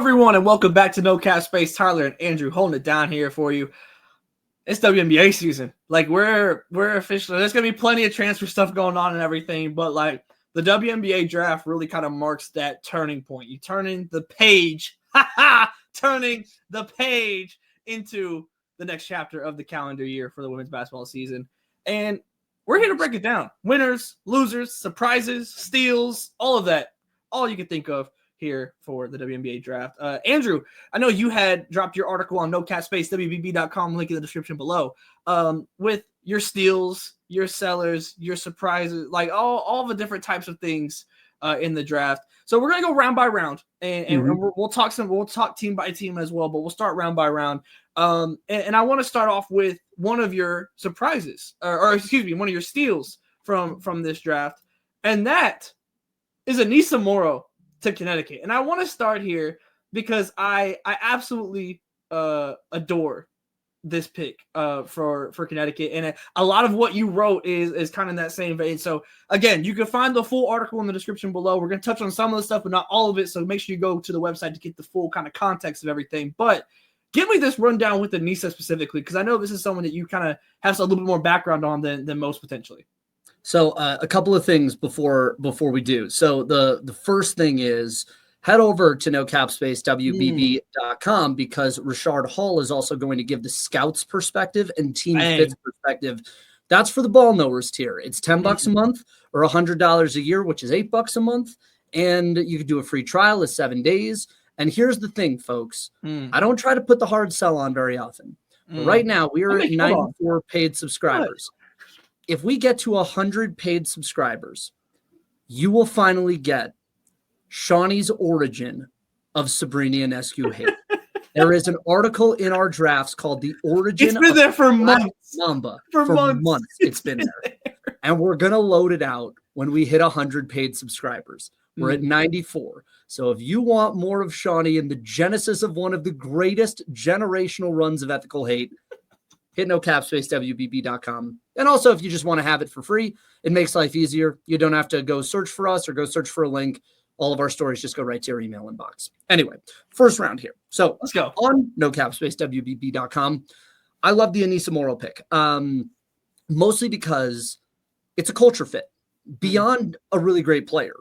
everyone, and welcome back to No Cap Space. Tyler and Andrew holding it down here for you. It's WNBA season. Like we're officially. There's gonna be plenty of transfer stuff going on and everything, but like the WNBA draft really kind of marks that turning point. You turning the page, turning the page into the next chapter of the calendar year for the women's basketball season, and we're here to break it down. Winners, losers, surprises, steals, all of that, all you can think of here for the WNBA draft. Andrew, I know you had dropped your article on NoCapSpaceWBB.com, link in the description below, with your steals, your sellers, your surprises, like all the different types of things in the draft. So we're gonna go round by round, and we'll talk team by team as well, but we'll start round by round. And I want to start off with one of your surprises, or excuse me, one of your steals from this draft, and that is Anissa Morrow to Connecticut. And I want to start here because I absolutely adore this pick for Connecticut, and a lot of what you wrote is kind of in that same vein. So again, you can find the full article in the description below. We're going to touch on some of the stuff, but not all of it. So make sure you go to the website to get the full kind of context of everything. But give me this rundown with Anissa specifically, because I know this is someone that you kind of have a little bit more background on than most potentially. So a couple of things before we do. So the first thing is head over to NoCapSpaceWBB.com because Rashard Hall is also going to give the scouts perspective and team fits perspective. That's for the ball knowers tier. It's $10 a month or $100 a year, which is $8 a month. And you can do a free trial of 7 days. And here's the thing, folks. I don't try to put the hard sell on very often. But right now, we are at 94 paid subscribers. If we get to 100 paid subscribers, you will finally get Shawnee's origin of Sabrina Ionescu hate. There is an article in our drafts called The Origin It's been of there for months. Mamba. For months. It's been there. And we're going to load it out when we hit 100 paid subscribers. We're at 94. So if you want more of Shawnee and the genesis of one of the greatest generational runs of ethical hate, hit NoCapSpaceWBB.com. And also, if you just want to have it for free, it makes life easier. You don't have to go search for us or go search for a link. All of our stories just go right to your email inbox. Anyway, first round here. So let's go. On NoCapSpaceWBB.com, I love the Anissa Morrow pick, mostly because it's a culture fit beyond a really great player.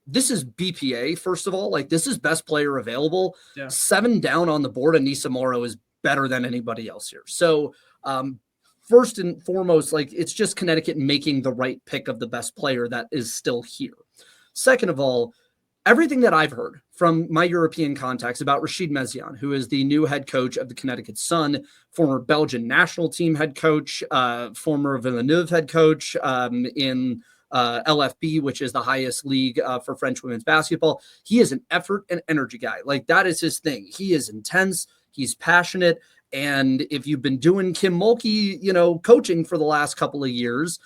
This is BPA, first of all. Like, this is best player available. Yeah. 7 down on the board. Anissa Morrow is better than anybody else here. So first and foremost, like, it's just Connecticut making the right pick of the best player that is still here. Second of all, everything that I've heard from my European contacts about Rachid Meziane, who is the new head coach of the Connecticut Sun, former Belgian national team head coach, former Villeneuve head coach in LFB, which is the highest league for French women's basketball. He is an effort and energy guy. Like, that is his thing. He is intense. He's passionate. And if you've been doing Kim Mulkey, coaching for the last couple of years,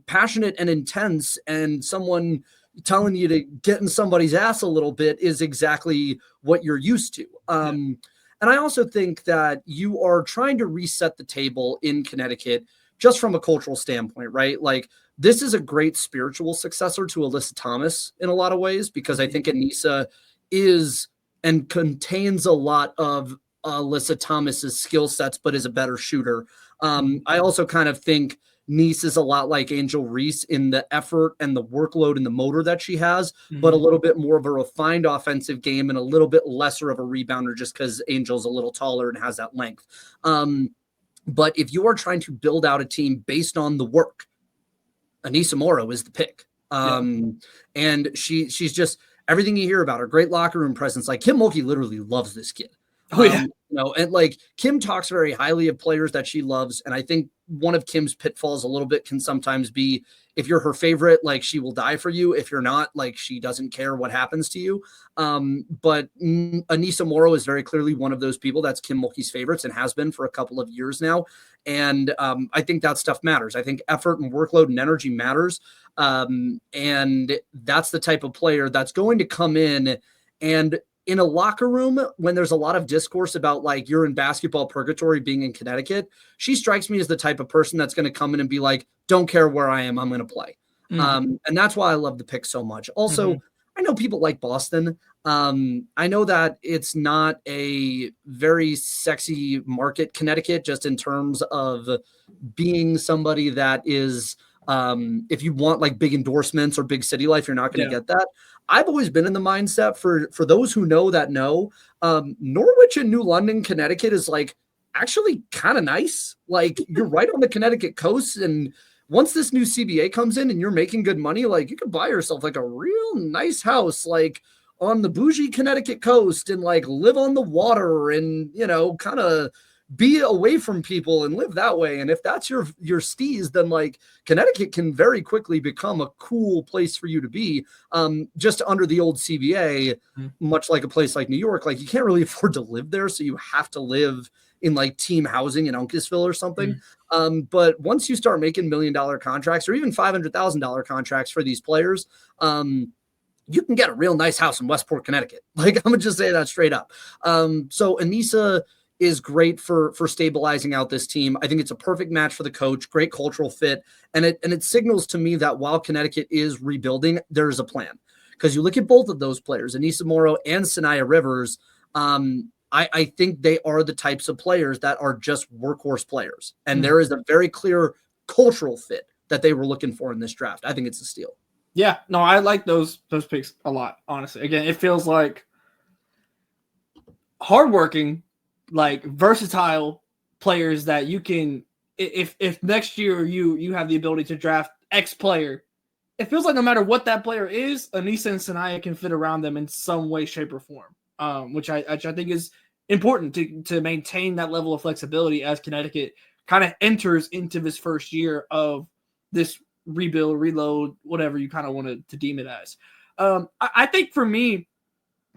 passionate and intense, and someone telling you to get in somebody's ass a little bit is exactly what you're used to. And I also think that you are trying to reset the table in Connecticut just from a cultural standpoint, right? Like, this is a great spiritual successor to Alyssa Thomas in a lot of ways, because I think Anissa is and contains a lot of Alyssa Thomas's skill sets, but is a better shooter. I also kind of think Nice is a lot like Angel Reese in the effort and the workload and the motor that she has, but a little bit more of a refined offensive game and a little bit lesser of a rebounder just because Angel's a little taller and has that length. But if you are trying to build out a team based on the work, Anissa Morrow is the pick. And she's just everything you hear about her, great locker room presence. Like, Kim Mulkey literally loves this kid. And like, Kim talks very highly of players that she loves. And I think one of Kim's pitfalls a little bit can sometimes be, if you're her favorite, like, she will die for you. If you're not, like, she doesn't care what happens to you. But Anissa Morrow is very clearly one of those people that's Kim Mulkey's favorites and has been for a couple of years now. And I think that stuff matters. I think effort and workload and energy matters. And that's the type of player that's going to come in and in a locker room when there's a lot of discourse about, like, you're in basketball purgatory being in Connecticut, she strikes me as the type of person that's going to come in and be like, don't care where I am, I'm going to play. And that's why I love the pick so much. Also, I know people like Boston. I know that it's not a very sexy market, Connecticut, just in terms of being somebody that is, if you want like big endorsements or big city life, you're not going to get that. I've always been in the mindset for those who know that know, Norwich and New London, Connecticut is like actually kind of nice. Like you're right on the Connecticut coast, and once this new CBA comes in and you're making good money, like you can buy yourself like a real nice house, like on the bougie Connecticut coast, and like live on the water and, you know, kind of be away from people and live that way. And if that's your steez, then like Connecticut can very quickly become a cool place for you to be. Just under the old CBA, much like a place like New York, like you can't really afford to live there. So you have to live in like team housing in Uncasville or something. But once you start making $1 million contracts or even $500,000 contracts for these players, you can get a real nice house in Westport, Connecticut. Like I'm gonna just say that straight up. So Anissa is great for stabilizing out this team. I think it's a perfect match for the coach, great cultural fit. And it signals to me that while Connecticut is rebuilding, there is a plan. Because you look at both of those players, Anissa Morrow and Sanaya Rivers, I think they are the types of players that are just workhorse players. And there is a very clear cultural fit that they were looking for in this draft. I think it's a steal. Yeah, no, I like those picks a lot, honestly. Again, it feels like hardworking, like versatile players that you can, if next year you have the ability to draft X player, it feels like no matter what that player is, Anissa and Sanaya can fit around them in some way, shape, or form, which I think is important to maintain that level of flexibility as Connecticut kind of enters into this first year of this rebuild, reload, whatever you kind of want to deem it as. I think for me,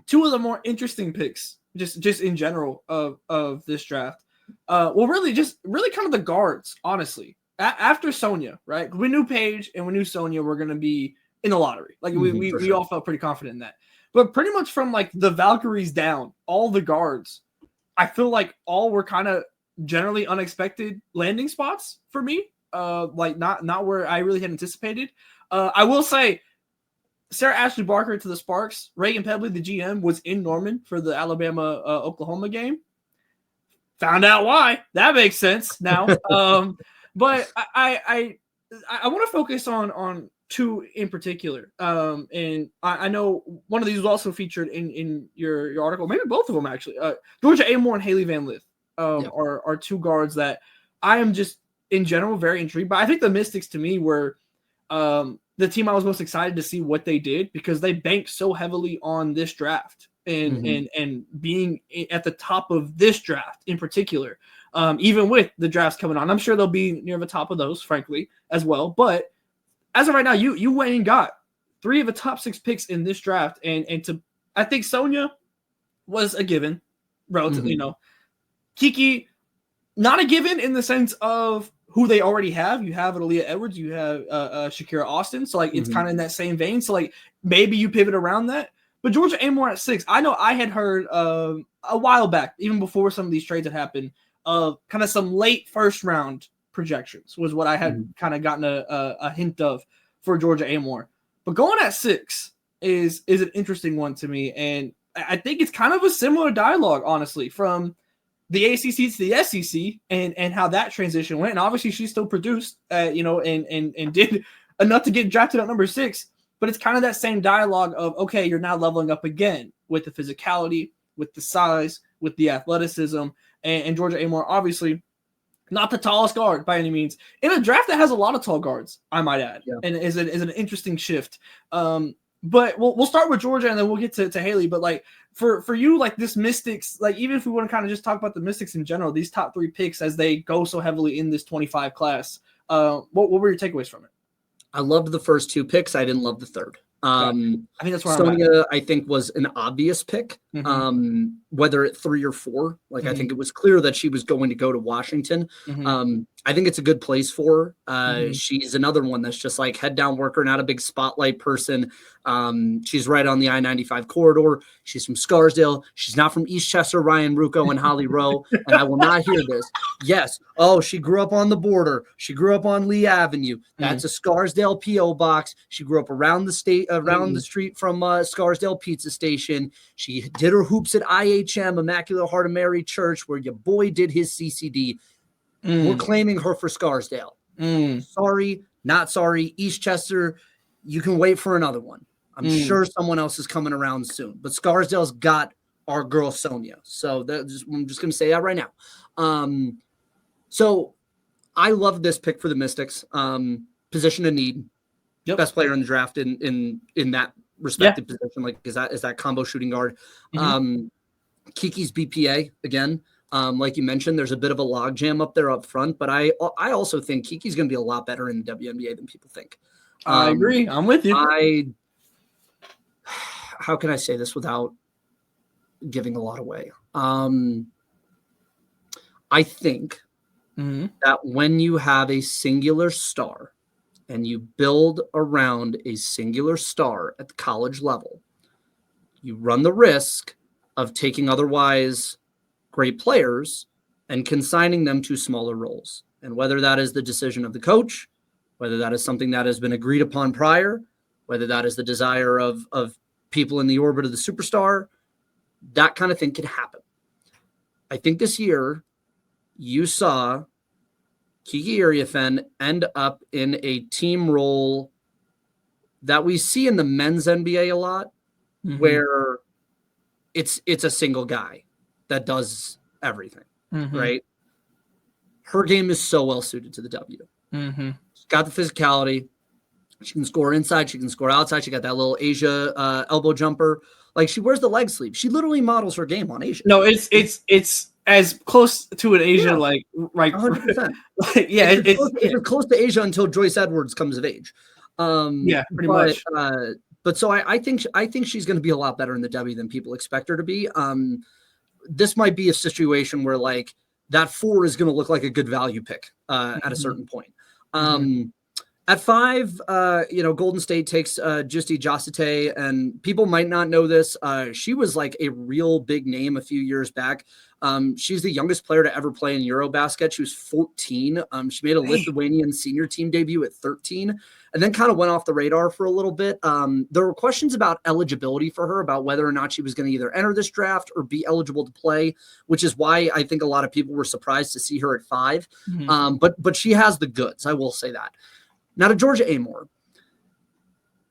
two of the more interesting picks, just in general of this draft, really kind of the guards, honestly. After Sonia, right? We knew Paige and we knew Sonia were going to be in the lottery. Like we all felt pretty confident in that. But pretty much from like the Valkyries down, all the guards, I feel like all were kind of generally unexpected landing spots for me. Like not where I really had anticipated. I will say Sarah Ashley Barker to the Sparks, Reagan Pebley, the GM, was in Norman for the Alabama Oklahoma game. Found out why. That makes sense now. But I want to focus on two in particular. And I know one of these was also featured in your article, maybe both of them actually. Georgia Amore and Haley Van Lith are two guards that I am just in general very intrigued by. I think the Mystics to me were the team I was most excited to see what they did because they banked so heavily on this draft and being at the top of this draft in particular, even with the drafts coming on. I'm sure they'll be near the top of those, frankly, as well. But as of right now, you went and got 3 of the top 6 picks in this draft. And I think Sonia was a given, relatively, Kiki, not a given in the sense of who they already have. You have Aaliyah Edwards, you have Shakira Austin. So, like, it's kind of in that same vein. So, like, maybe you pivot around that. But Georgia Amore at 6, I know I had heard a while back, even before some of these trades had happened, of kind of some late first round projections was what I had kind of gotten a hint of for Georgia Amore. But going at 6 is an interesting one to me. And I think it's kind of a similar dialogue, honestly, from the ACC to the SEC and how that transition went. And obviously she still produced, and did enough to get drafted at number 6. But it's kind of that same dialogue of, okay, you're now leveling up again with the physicality, with the size, with the athleticism. And Georgia Amore, obviously, not the tallest guard by any means. In a draft that has a lot of tall guards, I might add, and is an interesting shift. But we'll start with Georgia and then we'll get to Haley. But like for you, like this Mystics, like even if we want to kind of just talk about the Mystics in general, these top 3 picks as they go so heavily in this 25 class, what were your takeaways from it? I loved the first 2 picks. I didn't love the third. I think that's where Sonia, I think, was an obvious pick. whether at 3 or 4. Like, I think it was clear that she was going to go to Washington. I think it's a good place for her. She's another one that's just like head down worker, not a big spotlight person. She's right on the I-95 corridor. She's from Scarsdale. She's not from Eastchester, Ryan Rucco, and Holly Rowe. And I will not hear this. Yes. Oh, she grew up on the border. She grew up on Lee Avenue. That's a Scarsdale P.O. box. She grew up around the street from Scarsdale Pizza Station. She did her hoops at IHM, Immaculate Heart of Mary Church, where your boy did his CCD. We're claiming her for Scarsdale. Sorry, not sorry. Eastchester, you can wait for another one. I'm sure someone else is coming around soon. But Scarsdale's got our girl Sonia. So I'm just going to say that right now. So I love this pick for the Mystics. Position of need. Best player in the draft in that respective position. Like is that combo shooting guard. Kiki's BPA again. Like you mentioned, there's a bit of a logjam up there up front, but I also think Kiki's going to be a lot better in the WNBA than people think. I agree. I'm with you. How can I say this without giving a lot away? I think that when you have a singular star and you build around a singular star at the college level, you run the risk of taking otherwise great players and consigning them to smaller roles. And whether that is the decision of the coach, whether that is something that has been agreed upon prior, whether that is the desire of people in the orbit of the superstar, that kind of thing can happen. I think this year you saw Kiki Iriafen end up in a team role that we see in the men's NBA a lot, where it's a single guy that does everything, right? Her game is so well suited to the W. She's got the physicality. She can score inside. She can score outside. She got that little Asia elbow jumper. Like, she wears the leg sleeve. She literally models her game on Asia. No, it's as close to an Asia, like 100%. It's close to Asia until Joyce Edwards comes of age. Pretty much. But so I think she's going to be a lot better in the W than people expect her to be. This might be a situation where like that 4 is going to look like a good value pick at a certain point. At 5, Golden State takes Justi Josite, and people might not know this. She was like a real big name a few years back. She's the youngest player to ever play in Eurobasket. She was 14. She made a Lithuanian senior team debut at 13, and then kind of went off the radar for a little bit. There were questions about eligibility for her, about whether or not she was going to either enter this draft or be eligible to play, which is why I think a lot of people were surprised to see her at 5. But she has the goods. I will say that. Now to Georgia Amore.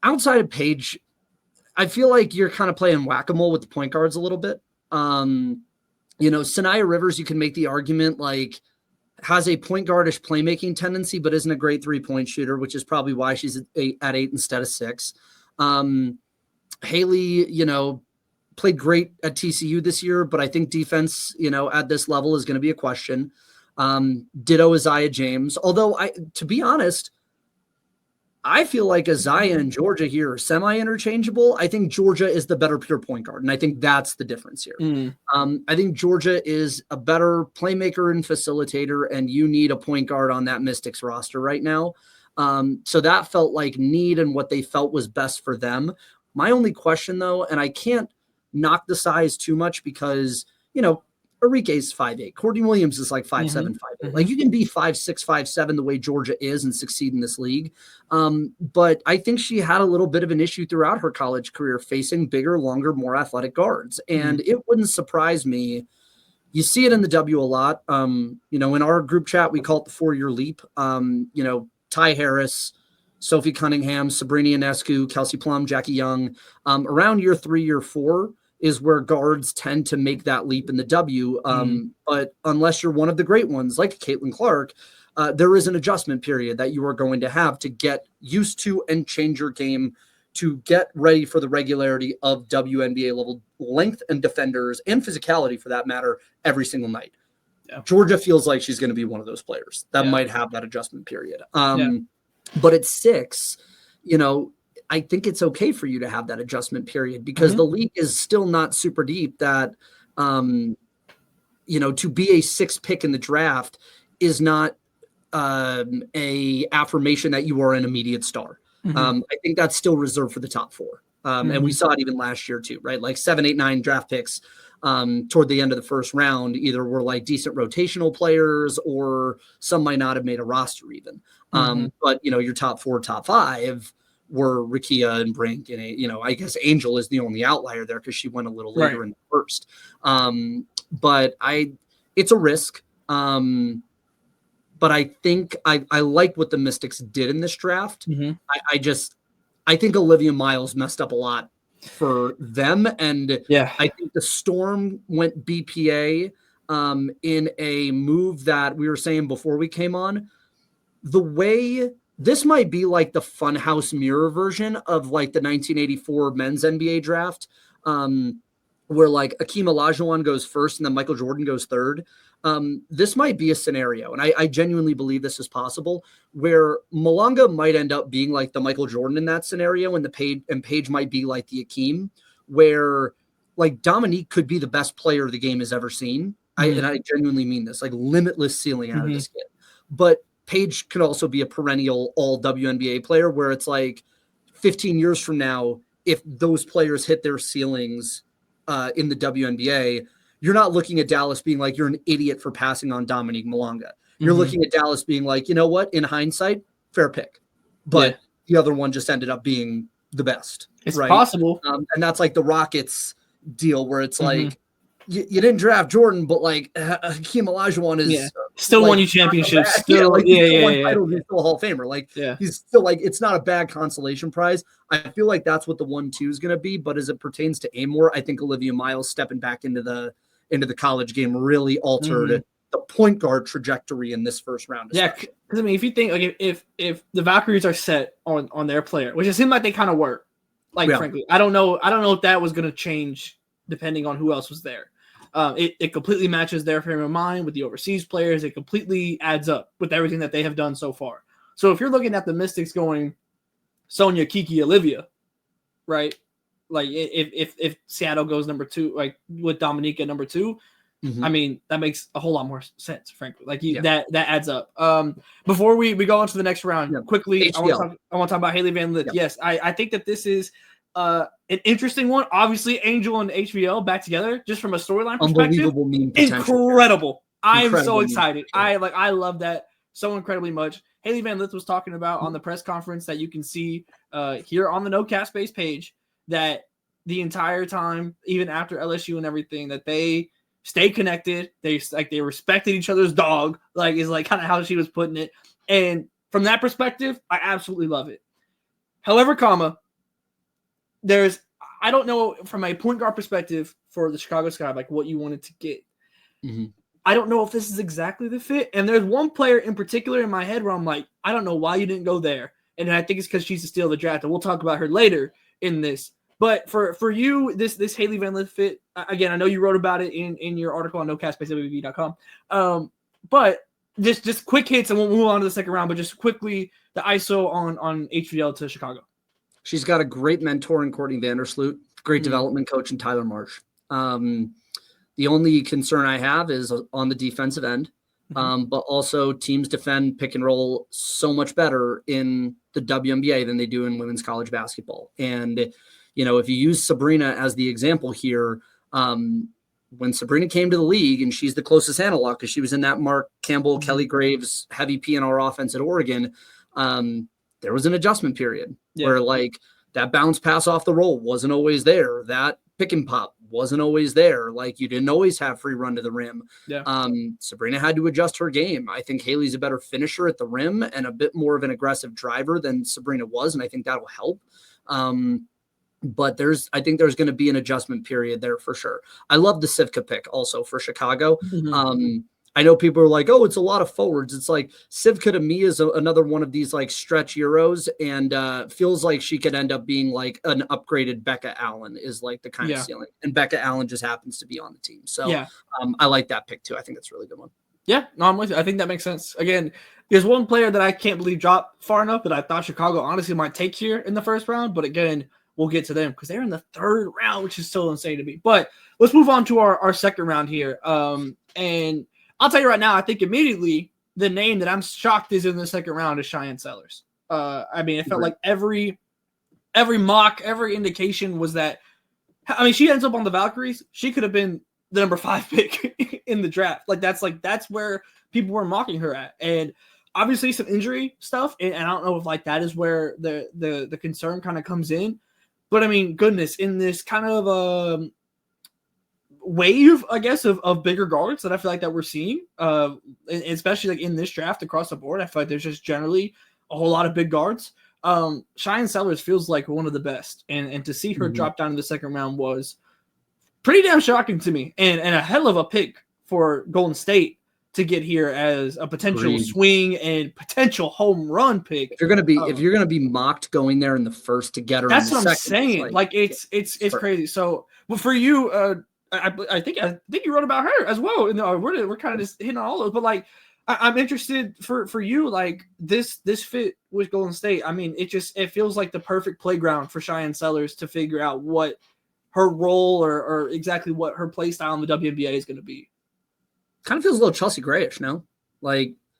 Outside of Paige, I feel like you're kind of playing whack-a-mole with the point guards a little bit. Sanaya Rivers, you can make the argument like has a point guardish playmaking tendency, but isn't a great 3-point shooter, which is probably why she's at 8 instead of 6. Haley, played great at TCU this year, but I think defense, at this level is going to be a question. Ditto Isaiah James. Although to be honest, I feel like Isaiah and Georgia here are semi-interchangeable. I think Georgia is the better pure point guard, and I think that's the difference here. I think Georgia is a better playmaker and facilitator, and you need a point guard on that Mystics roster right now. So that felt like need and what they felt was best for them. My only question, though, and I can't knock the size too much because, Enrique's 5'8". Courtney Williams is like 5'7", 5'8". Like, you can be 5'6", 5'7", the way Georgia is and succeed in this league. But I think she had a little bit of an issue throughout her college career facing bigger, longer, more athletic guards. And it wouldn't surprise me. You see it in the W a lot. In our group chat, we call it the 4-year leap. Ty Harris, Sophie Cunningham, Sabrina Ionescu, Kelsey Plum, Jackie Young. Around year 3, year 4, is where guards tend to make that leap in the W. But unless you're one of the great ones, like Caitlin Clark, there is an adjustment period that you are going to have to get used to and change your game to get ready for the regularity of WNBA level length and defenders and physicality, for that matter, every single night. Georgia feels like she's going to be one of those players that might have that adjustment period. But at 6, I think it's okay for you to have that adjustment period because the league is still not super deep that, to be a 6th pick in the draft is not a affirmation that you are an immediate star. I think that's still reserved for the top 4. And we saw it even last year too, right? Like 7, 8, 9 draft picks toward the end of the first round either were like decent rotational players or some might not have made a roster even. But, your top 4, top 5 were Rakia and Brink. And, I guess Angel is the only outlier there because she went a little later in the first. But it's a risk. But I think I like what the Mystics did in this draft. I think Olivia Miles messed up a lot for them. And I think the Storm went BPA in a move that we were saying before we came on. The way this might be like the Funhouse mirror version of like the 1984 men's NBA draft, where like Akeem Olajuwon goes first and then Michael Jordan goes third. This might be a scenario, and I genuinely believe this is possible, where Malanga might end up being like the Michael Jordan in that scenario, and Paige might be like the Akeem, where like Dominique could be the best player the game has ever seen. And I genuinely mean this, like limitless ceiling out of this kid. But Paige could also be a perennial all WNBA player, where it's like 15 years from now, if those players hit their ceilings in the WNBA, you're not looking at Dallas being like, you're an idiot for passing on Dominique Malanga. You're looking at Dallas being like, you know what? In hindsight, fair pick. But the other one just ended up being the best. It's possible. And that's like the Rockets deal where it's like, you didn't draft Jordan, but like Hakeem Olajuwon is still like, won you championships. He's Still, won titles, he's still a Hall of Famer. Like he's still like, it's not a bad consolation prize. I feel like that's what the 1-2 is going to be. But as it pertains to Amor, I think Olivia Miles stepping back into the college game really altered the point guard trajectory in this first round. Because I mean, if you think like if the Valkyries are set on their player, which it seemed like they kind of were, like frankly, I don't know if that was going to change depending on who else was there. It completely matches their frame of mind with the overseas players. It completely adds up with everything that they have done so far. So if you're looking at the Mystics going Sonia, Kiki, Olivia, right? Like if Seattle goes number 2, like with Dominique at number 2, I mean that makes a whole lot more sense, frankly. Like that adds up. Before we go on to the next round, quickly, I want to talk about Haley Van Lith. Yes, I think that this is an interesting one. Obviously, Angel and HVL back together, just from a storyline perspective, unbelievable meme potential. Incredible. I'm so excited. I love that so incredibly much. Haley Van Lith was talking about on the press conference that you can see here on the No Cap Space page, that the entire time, even after LSU and everything, that they stay connected. They respected each other's dog, like is like kind of how she was putting it. And from that perspective, I absolutely love it. However, I don't know from a point guard perspective for the Chicago Sky, like what you wanted to get. I don't know if this is exactly the fit. And there's one player in particular in my head where I'm like, I don't know why you didn't go there. And I think it's because she's the steal of the draft. And we'll talk about her later in this. But for you, this Haley Van Lith fit, again, I know you wrote about it in your article on nocastspacewb.com. But just quick hits, and we'll move on to the second round. But just quickly, the ISO on HVL to Chicago. She's got a great mentor in Courtney Vandersloot, great development coach in Tyler Marsh. The only concern I have is on the defensive end, but also teams defend pick and roll so much better in the WNBA than they do in women's college basketball. And if you use Sabrina as the example here, when Sabrina came to the league, and she's the closest analog because she was in that Mark Campbell, Kelly Graves, heavy PNR offense at Oregon, there was an adjustment period where like that bounce pass off the roll wasn't always there. That pick and pop wasn't always there. Like you didn't always have free run to the rim. Sabrina had to adjust her game. I think Haley's a better finisher at the rim and a bit more of an aggressive driver than Sabrina was. And I think that'll help. But I think there's going to be an adjustment period there for sure. I love the Sivka pick also for Chicago. I know people are like, oh, it's a lot of forwards. It's like Sivka to me is another one of these like stretch Euros, and feels like she could end up being like an upgraded Becca Allen is like the kind of ceiling. And Becca Allen just happens to be on the team. So I like that pick too. I think that's a really good one. Yeah, no, I'm with you. I think that makes sense. Again, there's one player that I can't believe dropped far enough that I thought Chicago honestly might take here in the first round. But again, we'll get to them because they're in the third round, which is still insane to me. But let's move on to our second round here. And I'll tell you right now, I think immediately the name that I'm shocked is in the second round is Cheyenne Sellers. I mean, it felt like every mock, every indication was that. I mean, she ends up on the Valkyries. She could have been the number 5 pick in the draft. That's where people were mocking her at. And obviously some injury stuff. And I don't know if that is where the concern kind of comes in. But I mean, goodness, in this kind of wave, I guess, of bigger guards that I feel like that we're seeing, especially in this draft across the board, I feel like there's just generally a whole lot of big guards. Cheyenne Sellers feels like one of the best. And to see her drop down in the second round was pretty damn shocking to me, and a hell of a pick for Golden State to get here as a potential swing and potential home run pick. If you're gonna be mocked going there in the first to get her, that's in the what I'm second, saying. It's crazy. So, but for you, I think you wrote about her as well. We're kind of just hitting on all those, but I'm interested for you, this fit with Golden State. I mean, it feels like the perfect playground for Cheyenne Sellers to figure out what her role or exactly what her play style in the WNBA is going to be. Kind of feels a little Chelsea Grayish, no?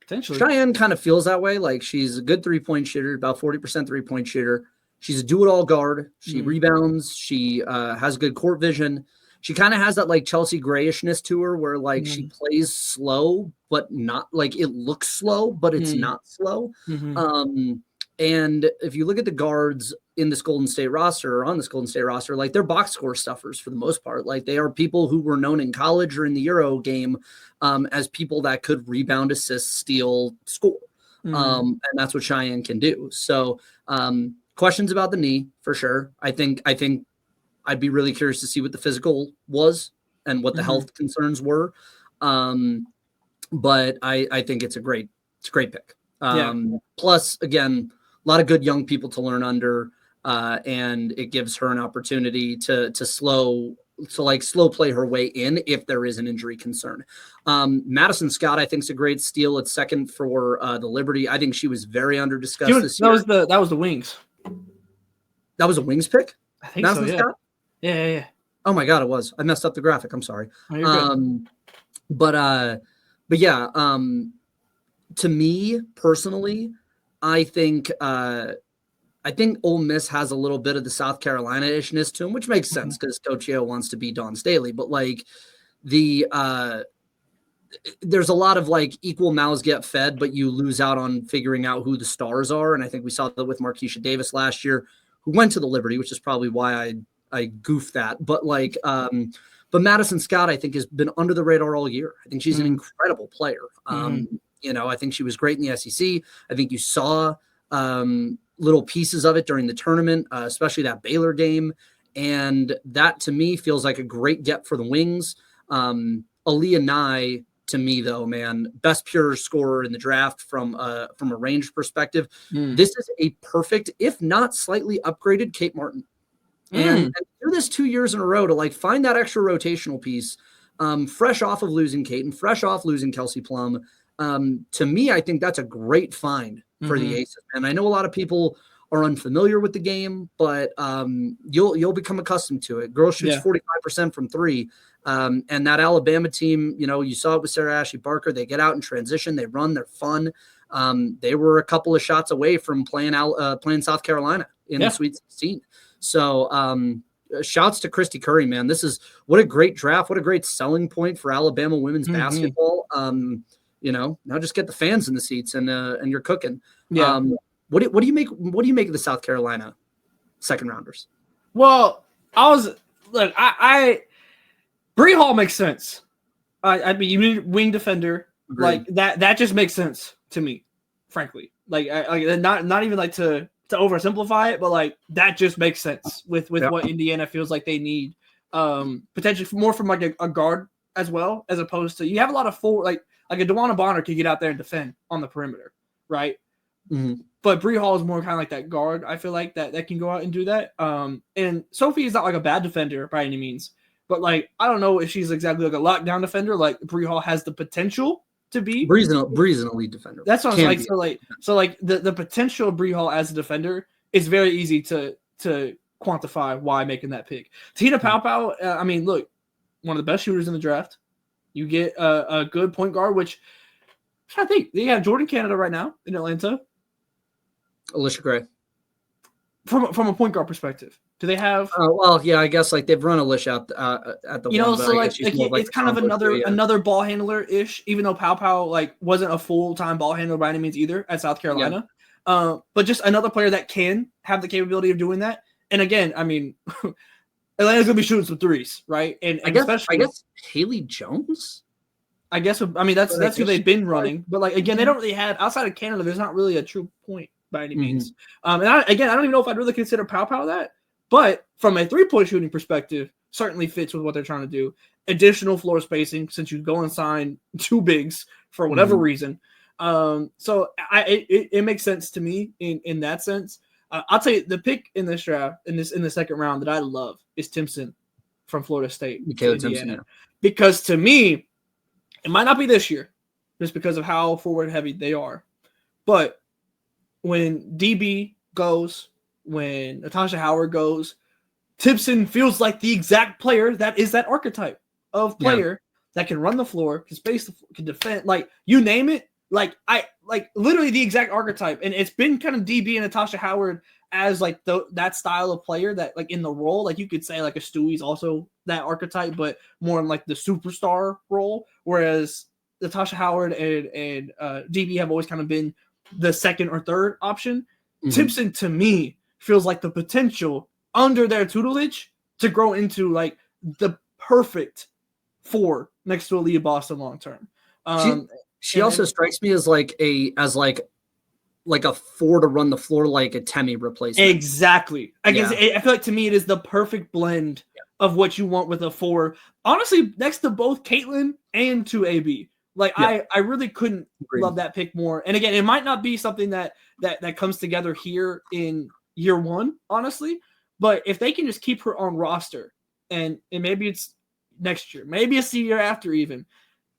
Potentially. Cheyenne kind of feels that way. She's a good 3-point shooter, about 40% 3-point shooter. She's a do-it-all guard. She rebounds. She has good court vision. She kind of has that Chelsea Grayishness to her where she plays slow, but not it looks slow, but it's not slow. And if you look at the guards in this Golden State roster or on this Golden State roster, they're box score stuffers for the most part. They are people who were known in college or in the Euro game as people that could rebound, assist, steal, score. And that's what Cheyenne can do. So questions about the knee for sure. I think I'd be really curious to see what the physical was and what the health concerns were. But I think it's a great pick. Plus, again, a lot of good young people to learn under, and it gives her an opportunity to slow play her way in if there is an injury concern. Madison Scott, I think, is a great steal. It's second for the Liberty. I think she was very under discussed this year. That was the Wings. That was a Wings pick? I think Madison so, yeah. Scott? Yeah. Oh my God, it was. I messed up the graphic. I'm sorry. Oh, you're good. But yeah, to me personally, I think Ole Miss has a little bit of the South Carolina-ishness to him, which makes sense because Coach Yeo wants to be Dawn Staley. But there's a lot of equal mouths get fed, but you lose out on figuring out who the stars are. And I think we saw that with Marquisha Davis last year, who went to the Liberty, which is probably why I goofed that. But but Madison Scott, I think, has been under the radar all year. I think she's an incredible player. I think she was great in the SEC. I think you saw little pieces of it during the tournament, especially that Baylor game. And that, to me, feels like a great get for the Wings. Aaliyah Nye, to me, though, man, best pure scorer in the draft from a range perspective. This is a perfect, if not slightly upgraded, Kate Martin. And do this 2 years in a row to find that extra rotational piece, fresh off of losing Kate and fresh off losing Kelsey Plum. To me, I think that's a great find for the Aces. And I know a lot of people are unfamiliar with the game, but you'll become accustomed to it. Girls shoots 45% from three. And that Alabama team, you saw it with Sarah Ashley Barker. They get out in transition. They run. They're fun. They were a couple of shots away from playing South Carolina in the Sweet 16. So shouts to Christy Curry, man. This is what a great draft. What a great selling point for Alabama women's basketball. Now just get the fans in the seats and you're cooking. Yeah. What do you make of the South Carolina second rounders? Well, I Bree Hall makes sense. I mean, you need wing defender. Agreed. That just makes sense to me, frankly. Not even to oversimplify it, but that just makes sense with what Indiana feels like they need. Potentially more from a guard as well, as opposed to you have a lot of forward, like a DeWanna Bonner could get out there and defend on the perimeter, right? But Bree Hall is more kind of like that guard. I feel like that can go out and do that. And Sophie is not a bad defender by any means, but I don't know if she's exactly a lockdown defender. Bree Hall has the potential to be. Bree's an elite defender. That's what I was like. So the potential of Bree Hall as a defender is very easy to quantify why making that pick. Tina Paopao, I mean, look, one of the best shooters in the draft. You get a good point guard, which I think they have Jordan Canada right now in Atlanta. Alicia Gray. From a point guard perspective, do they have? Well, yeah, I guess like they've run Alicia out at the so like it's kind of another ball handler ish, even though Pau like wasn't a full-time ball handler by any means either at South Carolina. Yeah. But just another player that can have the capability of doing that. And again, I mean, Atlanta's gonna be shooting some threes, right? And I guess Haley Jones. That's who they've been running. But like again, they don't really have outside of Canada. There's not really a true point by any means. And I don't even know if I'd really consider Pau that. But from a three-point shooting perspective, certainly fits with what they're trying to do. Additional floor spacing since you go and sign two bigs for whatever reason. So it makes sense to me in that sense. I'll tell you the pick in this draft in the second round that I love is Timpson from Florida State, Michaela Timpson, yeah. Because to me, it might not be this year, just because of how forward heavy they are, but when DB goes, when Natasha Howard goes, Timpson feels like the exact player that is that archetype of player that can run the floor, can space, can defend, like you name it. Like literally the exact archetype, and it's been kind of DB and Natasha Howard as like that style of player that like in the role, like you could say like a Stewie's also that archetype, but more in like the superstar role. Whereas Natasha Howard and DB have always kind of been the second or third option. Timpson to me feels like the potential under their tutelage to grow into like the perfect four next to Aaliyah Boston long term. She also strikes me as like a four to run the floor, like a Temi replacement. Exactly. I feel like to me it is the perfect blend of what you want with a four. Honestly, next to both Caitlin and to AB. Like I really couldn't love that pick more. And again, it might not be something that comes together here in year one, honestly. But if they can just keep her on roster, and maybe it's next year, maybe it's the year after even.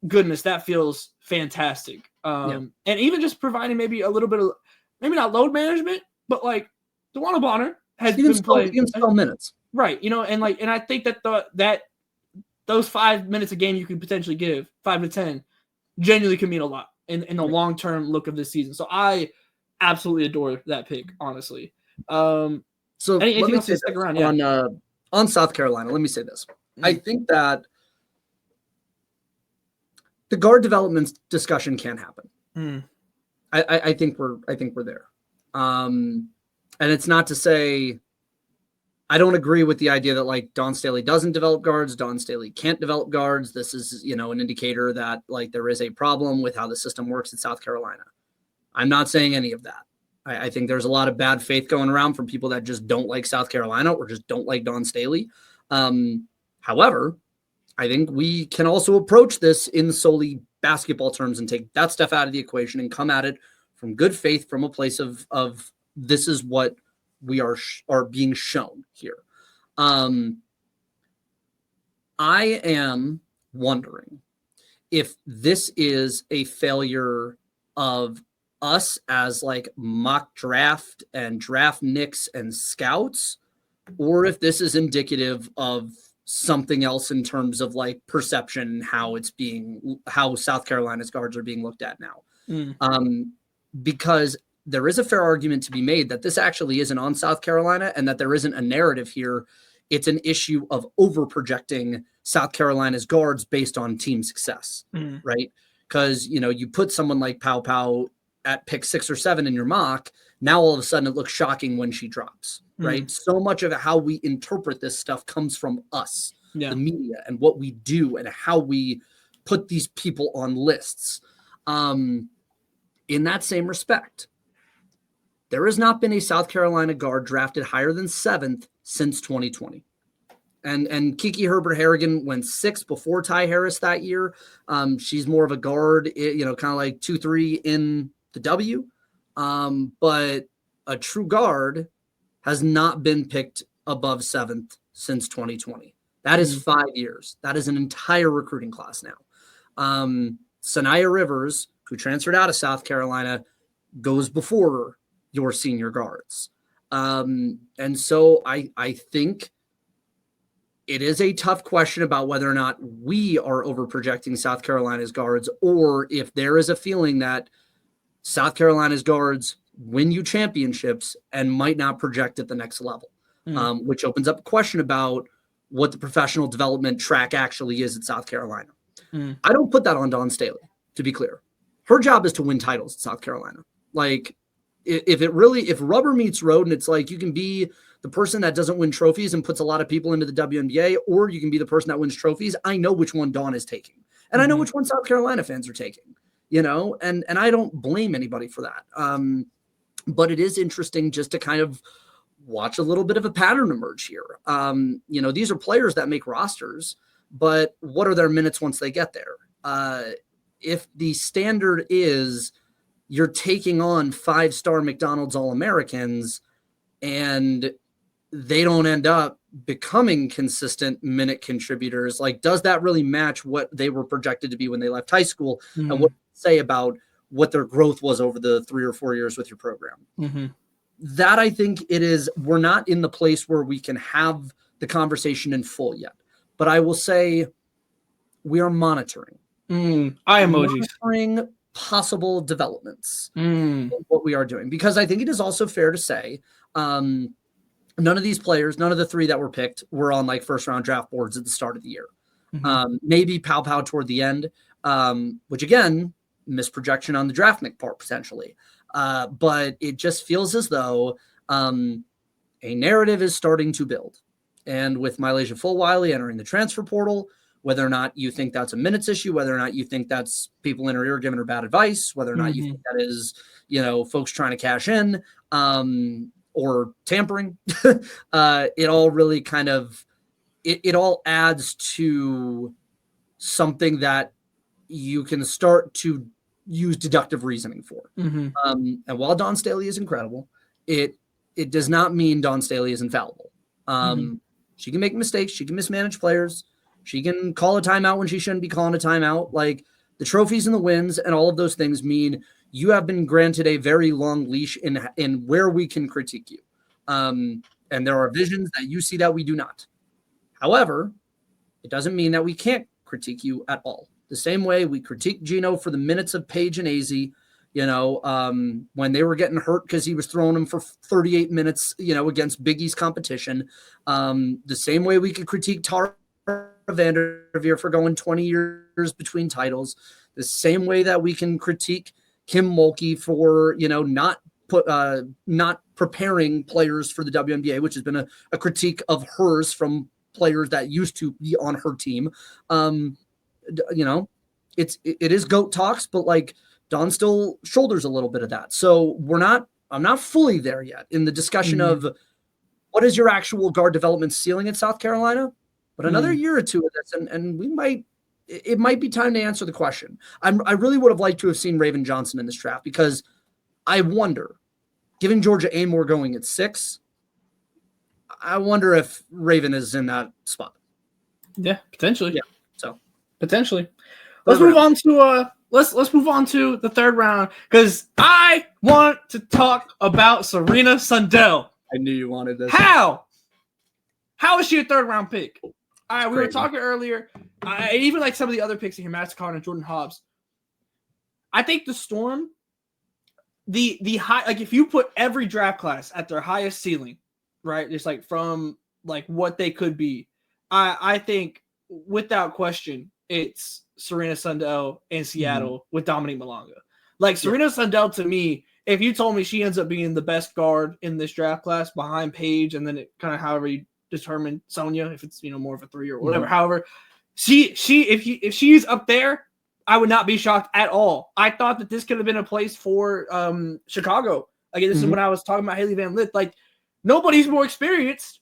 Goodness, that feels fantastic. And even just providing maybe a little bit of, maybe not load management, but like DeWanna Bonner has been playing. You can spell minutes. Right. And I think that those 5 minutes a game you can potentially give, 5 to 10, genuinely can mean a lot in the long-term look of this season. So I absolutely adore that pick, honestly. So let me say on South Carolina, let me say this. I think that the guard development discussion can happen. I think we're there. And it's not to say I don't agree with the idea that like Dawn Staley doesn't develop guards. Dawn Staley can't develop guards. This is, an indicator that like there is a problem with how the system works in South Carolina. I'm not saying any of that. I think there's a lot of bad faith going around from people that just don't like South Carolina or just don't like Dawn Staley. However, I think we can also approach this in solely basketball terms and take that stuff out of the equation and come at it from good faith, from a place of this is what we are being shown here. I am wondering if this is a failure of us as like mock draft and draft nicks and scouts, or if this is indicative of something else in terms of like perception, how South Carolina's guards are being looked at now. Because there is a fair argument to be made that this actually isn't on South Carolina and that there isn't a narrative here. It's an issue of over projecting South Carolina's guards based on team success, right? Because, you put someone like Pau at pick 6 or 7 in your mock. Now, all of a sudden it looks shocking when she drops, right? So much of how we interpret this stuff comes from us, the media, and what we do and how we put these people on lists. In that same respect, there has not been a South Carolina guard drafted higher than 7th since 2020. And Kiki Herbert-Harrigan went 6th before Ty Harris that year. She's more of a guard, kind of like 2-3 in the W. But a true guard has not been picked above 7th since 2020. That is 5 years. That is an entire recruiting class now. Sanaya Rivers, who transferred out of South Carolina, goes before your senior guards. And so I think it is a tough question about whether or not we are over-projecting South Carolina's guards, or if there is a feeling that South Carolina's guards win you championships and might not project at the next level, which opens up a question about what the professional development track actually is at South Carolina. I don't put that on Dawn Staley, to be clear. Her job is to win titles at South Carolina. Like, if rubber meets road and it's like you can be the person that doesn't win trophies and puts a lot of people into the WNBA, or you can be the person that wins trophies, I know which one Dawn is taking. And I know which one South Carolina fans are taking, and I don't blame anybody for that. But it is interesting just to kind of watch a little bit of a pattern emerge here. These are players that make rosters, but what are their minutes once they get there? If the standard is you're taking on 5-star McDonald's All-Americans and they don't end up becoming consistent minute contributors, like, does that really match what they were projected to be when they left high school? And what say about what their growth was over the 3 or 4 years with your program? That, I think it is, we're not in the place where we can have the conversation in full yet. But I will say we are monitoring. Monitoring possible developments in what we are doing. Because I think it is also fair to say none of these players, none of the 3 that were picked were on like first-round draft boards at the start of the year. Maybe Pow toward the end, which again, misprojection on the draftnik part potentially. But it just feels as though a narrative is starting to build. And with Mylasia Fulwiley entering the transfer portal, whether or not you think that's a minutes issue, whether or not you think that's people in her ear giving her bad advice, whether or not you think that is, folks trying to cash in or tampering, it all really kind of, it all adds to something that you can start to use deductive reasoning for. And while Dawn Staley is incredible, it does not mean Dawn Staley is infallible. She can make mistakes. She can mismanage players. She can call a timeout when she shouldn't be calling a timeout. Like, the trophies and the wins and all of those things mean you have been granted a very long leash in where we can critique you. And there are visions that you see that we do not. However, it doesn't mean that we can't critique you at all. The same way we critique Gino for the minutes of Paige and Azzi, when they were getting hurt because he was throwing them for 38 minutes, against Big East competition. The same way we could critique Tara Vanderveer for going 20 years between titles. The same way that we can critique Kim Mulkey for, not preparing players for the WNBA, which has been a critique of hers from players that used to be on her team. It is GOAT talks, but like, Dawn still shoulders a little bit of that. So I'm not fully there yet in the discussion of what is your actual guard development ceiling at South Carolina, but another year or two of this, and it might be time to answer the question. I really would have liked to have seen Raven Johnson in this draft, because I wonder, given Georgia Amore going at 6, I wonder if Raven is in that spot. Yeah, potentially. Yeah, so potentially. Let's move on to let's move on to the 3rd round, because I want to talk about Serena Sundell. I knew you wanted this. How is she a 3rd round pick? All right, we were talking earlier. Even like some of the other picks in here, Madison Carter and Jordan Hobbs. I think the Storm, the high, like, if you put every draft class at their highest ceiling, right, just like from like what they could be, I think without question it's Serena Sundell in Seattle with Dominique Malonga. Like, Serena Sundell, to me, if you told me she ends up being the best guard in this draft class behind Paige, and then it kind of however you determine Sonia, if it's more of a 3 or whatever, however, if she's up there, I would not be shocked at all. I thought that this could have been a place for Chicago. Again, this is when I was talking about Haley Van Lith. Like, nobody's more experienced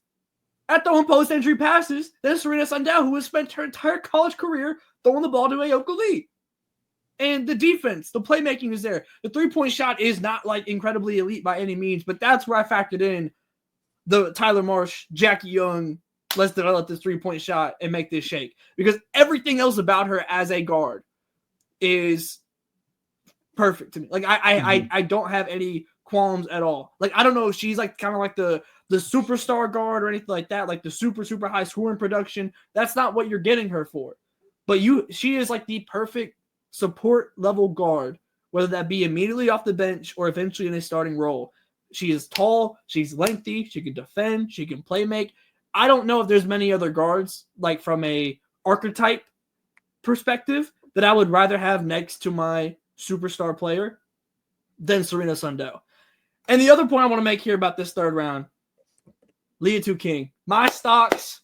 at throwing post-entry passes than Serena Sundell, who has spent her entire college career throwing the ball to Ayoka Lee. And the defense, the playmaking is there. The 3-point shot is not like incredibly elite by any means, but that's where I factored in the Tyler Marsh, Jackie Young, let's develop this 3-point shot and make this shake. Because everything else about her as a guard is perfect to me. Like I don't have any qualms at all. Like I don't know if she's like kind of like the superstar guard or anything like that, like the super high scoring production. That's not what you're getting her for. But she is like the perfect support level guard, whether that be immediately off the bench or eventually in a starting role. She is tall, she's lengthy, she can defend, she can play make. I don't know if there's many other guards like from a archetype perspective that I would rather have next to my superstar player than Serena Sundell. And the other point I want to make here about this third round, Leah King. My stocks,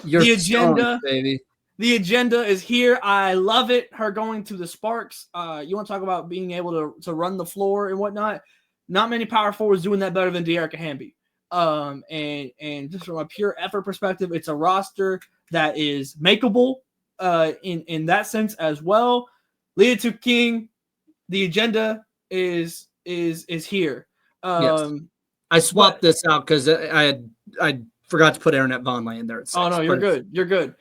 the agenda, baby. The agenda is here. I love it. Her going to the Sparks. You want to talk about being able to run the floor and whatnot? Not many power forwards doing that better than De'Arica Hamby. And just from a pure effort perspective, it's a roster that is makeable in that sense as well. Leah King, the agenda is here. Yes. I swapped this out because I forgot to put Aaronette Vonleh in there. At 6, oh no, you're good. You're good.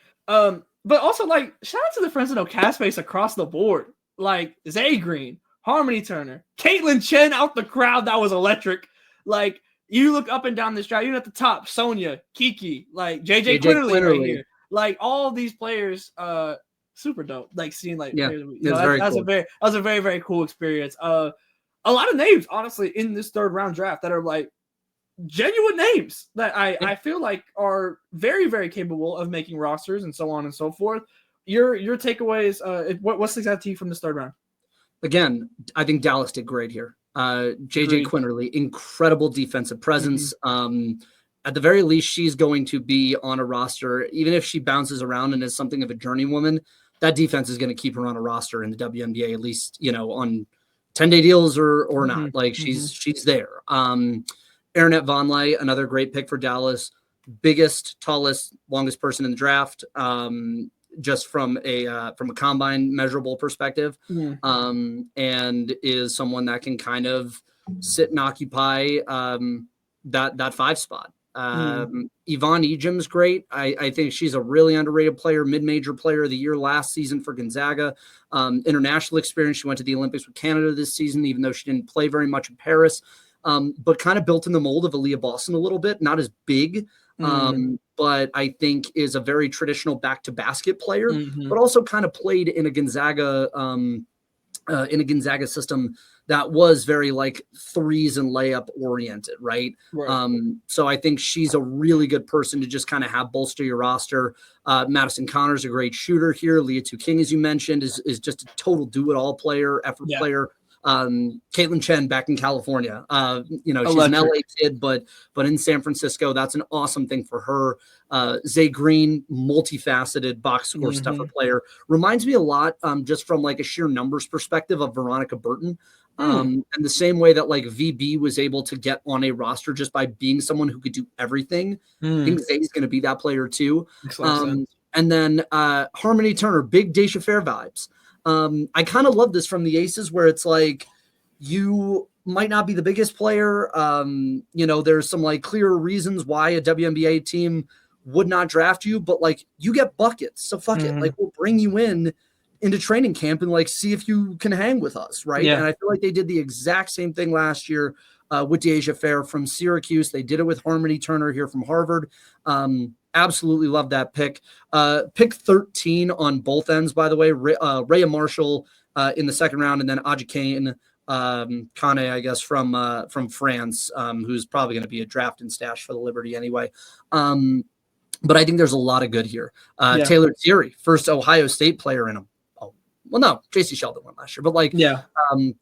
But also like shout out to the Fresno cast base across the board. Like Zay Green, Harmony Turner, Caitlin Chen out the crowd. That was electric. Like you look up and down this drive, even at the top, Sonia, Kiki, like JJ Quinterly right here. Like all of these players, super dope. Like seeing like players, that was a very, very cool experience. A lot of names, honestly, in this third round draft that are like genuine names that I feel like are very, very capable of making rosters and so on and so forth. Your takeaways, what sticks out to you from this third round? Again, I think Dallas did great here. JJ Quinterly, incredible defensive presence. At the very least, she's going to be on a roster, even if she bounces around and is something of a journeywoman. That defense is going to keep her on a roster in the WNBA, at least, on 10-day deals or not. Like she's there. Aaronette Vonleh, another great pick for Dallas. Biggest, tallest, longest person in the draft. Just from a combine measurable perspective, and is someone that can kind of sit and occupy that 5 spot. Yvonne Ejim's great. I think she's a really underrated player, mid-major player of the year last season for Gonzaga. International experience. She went to the Olympics with Canada this season, even though she didn't play very much in Paris, but kind of built in the mold of Aaliyah Boston a little bit, not as big. But I think is a very traditional back to basket player, but also kind of played in a Gonzaga system that was very like threes and layup oriented. Right. So I think she's a really good person to just kind of have bolster your roster. Madison Connor's a great shooter here. Leah King, as you mentioned, is just a total do-it-all player, effort player. Caitlin Chen back in California. She's an LA kid, but in San Francisco, that's an awesome thing for her. Zay Green, multifaceted box score stuffer player, reminds me a lot, just from like a sheer numbers perspective of Veronica Burton. And the same way that like VB was able to get on a roster just by being someone who could do everything. I think Zay's going to be that player too. And then Harmony Turner, big Daisha Fair vibes. I kind of love this from the Aces where it's like you might not be the biggest player. There's some like clear reasons why a WNBA team would not draft you, but like you get buckets. So fuck it. Like we'll bring you into training camp and like see if you can hang with us. Right. Yeah. And I feel like they did the exact same thing last year with Deasia Fair from Syracuse. They did it with Harmony Turner here from Harvard. Absolutely love that pick. Pick 13 on both ends, by the way. Rhea Marshall in the second round, and then Aja Kane, I guess, from France, who's probably going to be a draft and stash for the Liberty anyway. But I think there's a lot of good here. Taylor Thierry, first Ohio State player in him. Well, no, JC Sheldon won last year, but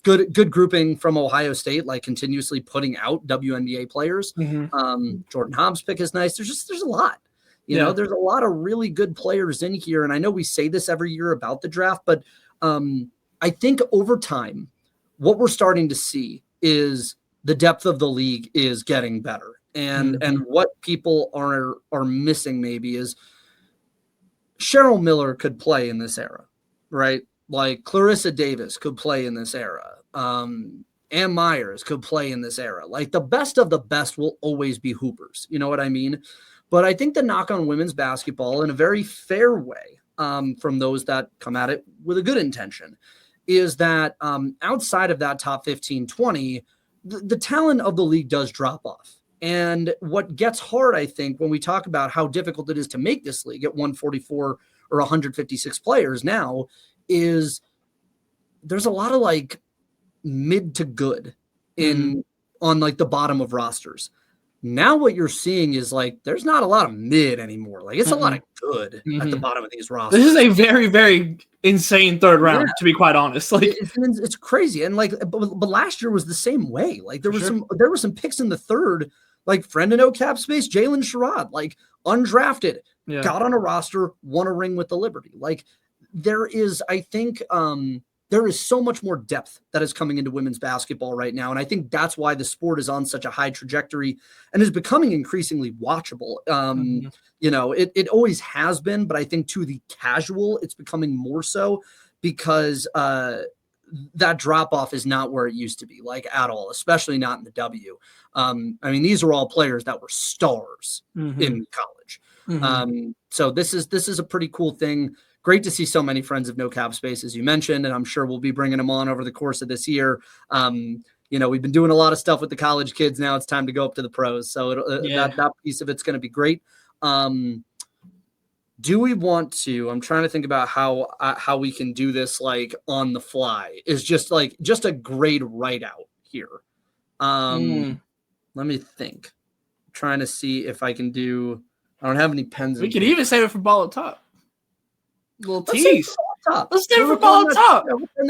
good grouping from Ohio State, like continuously putting out WNBA players. Jordan Hobbs pick is nice. There's a lot. There's a lot of really good players in here. And I know we say this every year about the draft, but I think over time, what we're starting to see is the depth of the league is getting better. And what people are missing maybe is Cheryl Miller could play in this era, right? Like Clarissa Davis could play in this era. Ann Myers could play in this era. Like the best of the best will always be hoopers. You know what I mean? But I think the knock on women's basketball in a very fair way from those that come at it with a good intention, is that outside of that top 15, 20, the talent of the league does drop off. And what gets hard, I think, when we talk about how difficult it is to make this league at 144 or 156 players now, is there's a lot of like mid to good on like the bottom of rosters. Now what you're seeing is like there's not a lot of mid anymore. Like it's a lot of good at the bottom of these rosters. This is a very, very insane third round, to be quite honest. Like it's crazy. And like but last year was the same way. Like there were some picks in the third, like friend in no cap space, Jalen Sherrod, like undrafted, got on a roster, won a ring with the Liberty. Like there is, I think, there is so much more depth that is coming into women's basketball right now. And I think that's why the sport is on such a high trajectory and is becoming increasingly watchable. You know, it always has been, but I think to the casual, it's becoming more so because that drop off is not where it used to be, like at all, especially not in the W. I mean, these are all players that were stars in college. So this is a pretty cool thing. Great to see so many friends of No Cap Space, as you mentioned, and I'm sure we'll be bringing them on over the course of this year. You know, we've been doing a lot of stuff with the college kids. Now it's time to go up to the pros. So that piece of it's going to be great. Do we want to? I'm trying to think about how we can do this like on the fly. Is just a grade write out here. Let me think. I'm trying to see if I can do. I don't have any pens. We could even save it for ball at top. Little tease. Let's save it for ball at top.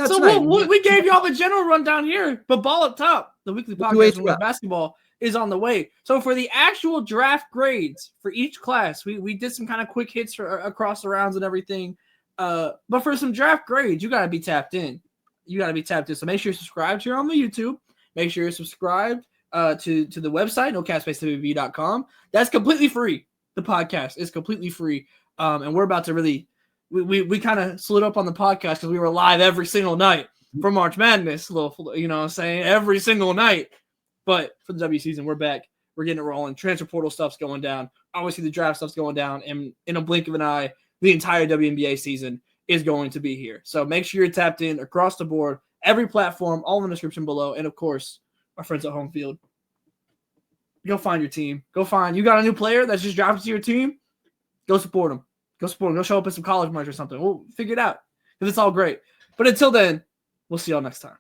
So we gave y'all the general rundown here, but ball at top, the weekly podcast on basketball, is on the way. So for the actual draft grades for each class, we did some kind of quick hits for across the rounds and everything. But for some draft grades, you got to be tapped in. So make sure you're subscribed here on the YouTube. Make sure you're subscribed to the website, nocapspacewb.com. That's completely free. The podcast is completely free. And we're about to really we kind of slid up on the podcast because we were live every single night for March Madness, you know what I'm saying, every single night. But for the W season, we're back. We're getting it rolling. Transfer portal stuff's going down. Obviously, the draft stuff's going down. And in a blink of an eye, the entire WNBA season is going to be here. So make sure you're tapped in across the board, every platform, all in the description below. And, of course, our friends at Home Field. Go find your team. You got a new player that's just drafted to your team? Go support them. Go show up at some college merch or something. We'll figure it out because it's all great. But until then, we'll see y'all next time.